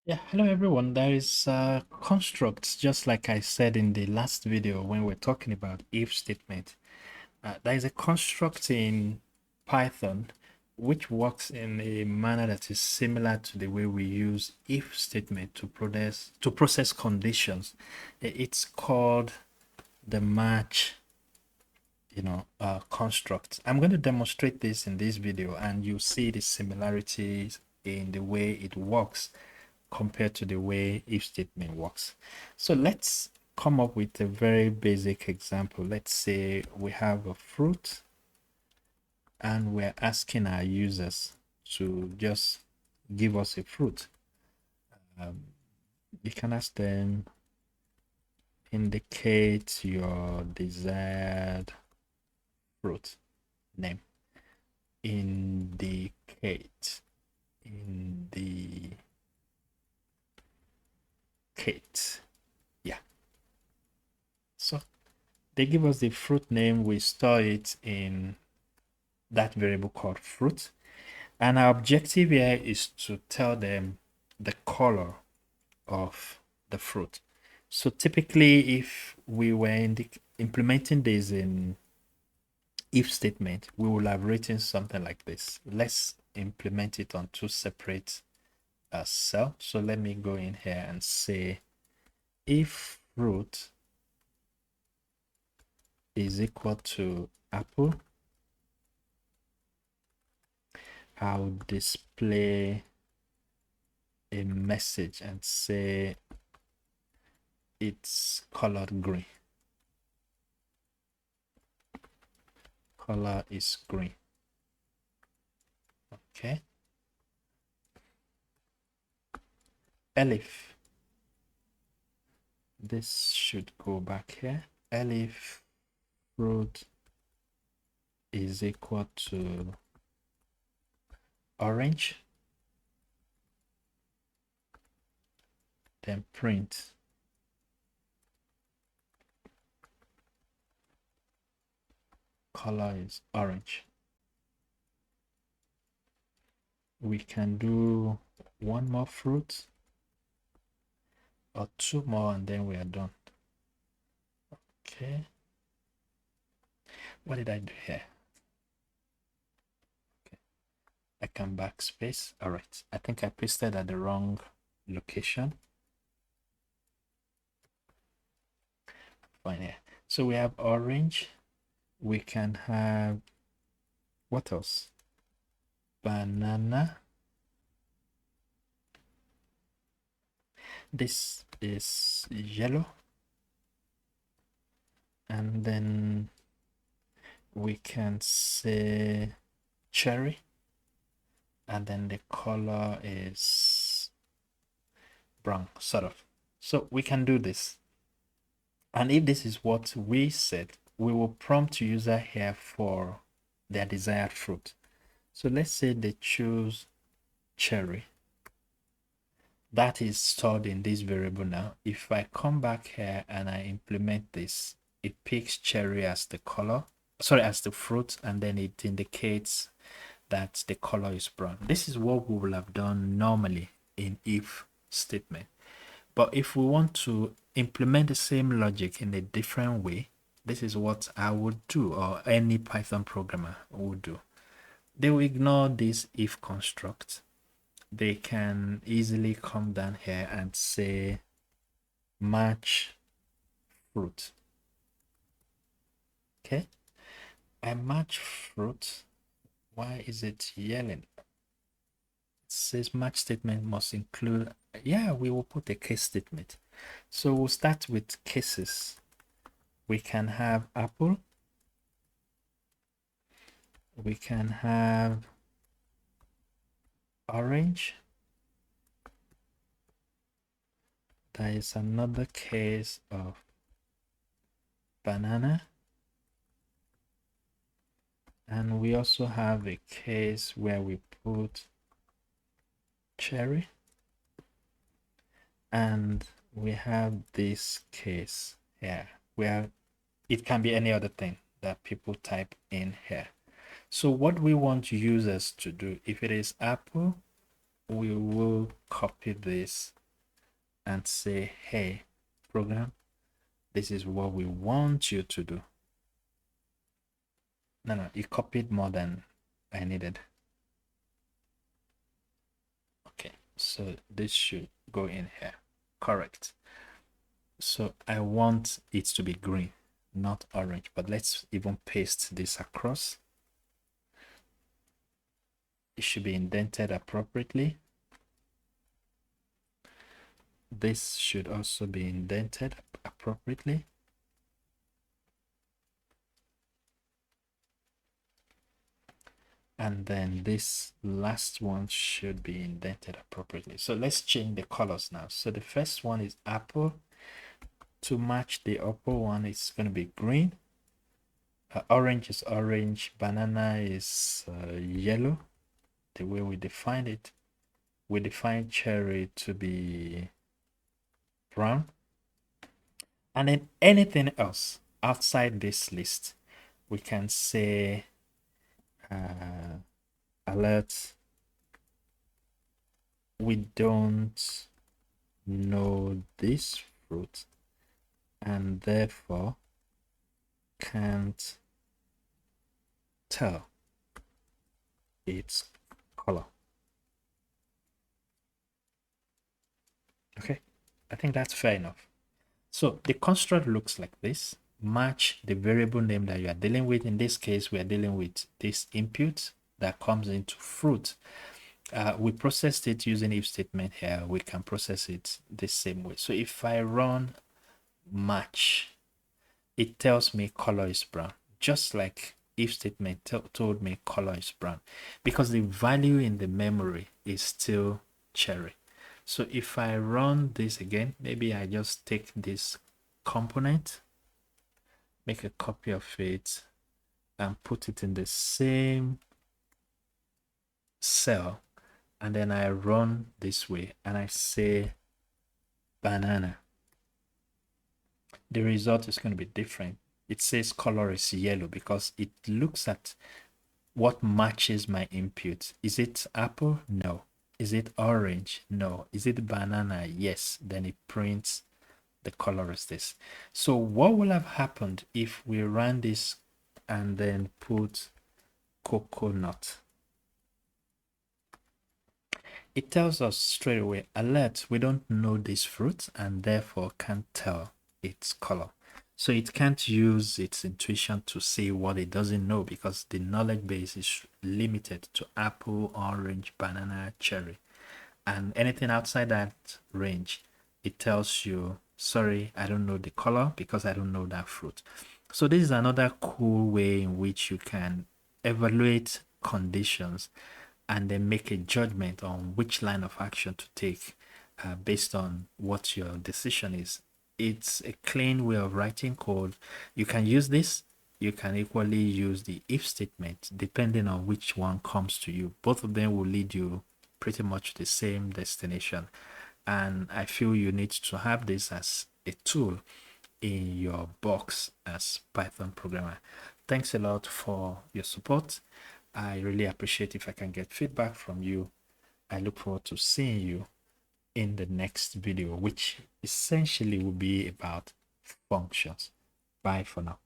Yeah, hello everyone. There is constructs, just like I said in the last video when we're talking about if statement. There is a construct in Python which works in a manner that is similar to the way we use if statement to process conditions. It's called the match, construct. I'm going to demonstrate this in this video, and you see the similarities in the way it works compared to the way if statement works. So let's come up with a very basic example. Let's say we have a fruit and we're asking our users to just give us a fruit. You can ask them, indicate your desired fruit name. Indicate. Yeah. So they give us the fruit name. We store it in that variable called fruit. And our objective here is to tell them the color of the fruit. So typically, if we were implementing this in if statement, we will have written something like this. Let's implement it on two separate cells. So let me go in here and say if fruit is equal to apple, I'll display a message and say it's colored green. Color is green. Okay. Elif. This should go back here. Elif fruit is equal to orange. Then print color is orange. We can do one more fruit or two more and then we are done. Okay. What did I do here? Okay. I can backspace. All right. I think I pasted at the wrong location. Fine. Yeah. So we have orange. We can have what else? Banana. This is yellow. And then we can say cherry. And then the color is brown, sort of. So we can do this. And if this is what we said, we will prompt user here for their desired fruit. So let's say they choose cherry. That is stored in this variable now. If I come back here and I implement this, it picks cherry as the color, as the fruit, and then it indicates that the color is brown. This is what we will have done normally in if statement. But if we want to implement the same logic in a different way, this is what I would do, or any Python programmer would do. They will ignore this if construct. They can easily come down here and say match fruit. Okay, I match fruit. Why is it yelling? It says match statement must include, yeah, we will put a case statement. So we'll start with cases. We can have apple. We can have orange. There is another case of banana. And we also have a case where we put cherry. And we have this case here where it can be any other thing that people type in here. So what we want users to do, if it is apple, we will copy this and say, hey, program, this is what we want you to do. No, you copied more than I needed. Okay, so this should go in here. Correct. So I want it to be green, not orange, but let's even paste this across. It should be indented appropriately. This should also be indented appropriately. And then this last one should be indented appropriately. So let's change the colors now. So the first one is apple. To match the upper one, it's going to be green. Orange is orange. Banana is yellow. The way we defined it, we define cherry to be brown. And then anything else outside this list, we can say alert, we don't know this fruit and therefore can't tell its color. Okay, I think that's fair enough. So the construct looks like this. Match the variable name that you are dealing with. In this case, we are dealing with this input that comes into fruit. We processed it using if statement here. We can process it the same way. So if I run match, it tells me color is brown, just like if statement told me color is brown, because the value in the memory is still cherry. So if I run this again, maybe I just take this component, make a copy of it, and put it in the same cell, and then I run this way and I say banana. The result is going to be different. It says color is yellow because it looks at what matches my input. Is it apple? No. Is it orange? No. Is it banana? Yes. Then it prints the color is this. So what will have happened if we ran this and then put coconut? It tells us straight away, alert, we don't know this fruit and therefore can't tell its color. So it can't use its intuition to say what it doesn't know because the knowledge base is limited to apple, orange, banana, cherry. And anything outside that range, it tells you, sorry, I don't know the color because I don't know that fruit. So this is another cool way in which you can evaluate conditions and then make a judgment on which line of action to take based on what your decision is. It's a clean way of writing code. You can use this. You can equally use the if statement depending on which one comes to you. Both of them will lead you pretty much the same destination. And I feel you need to have this as a tool in your box as Python programmer. Thanks a lot for your support. I really appreciate if I can get feedback from you. I look forward to seeing you in the next video, which essentially will be about functions. Bye for now.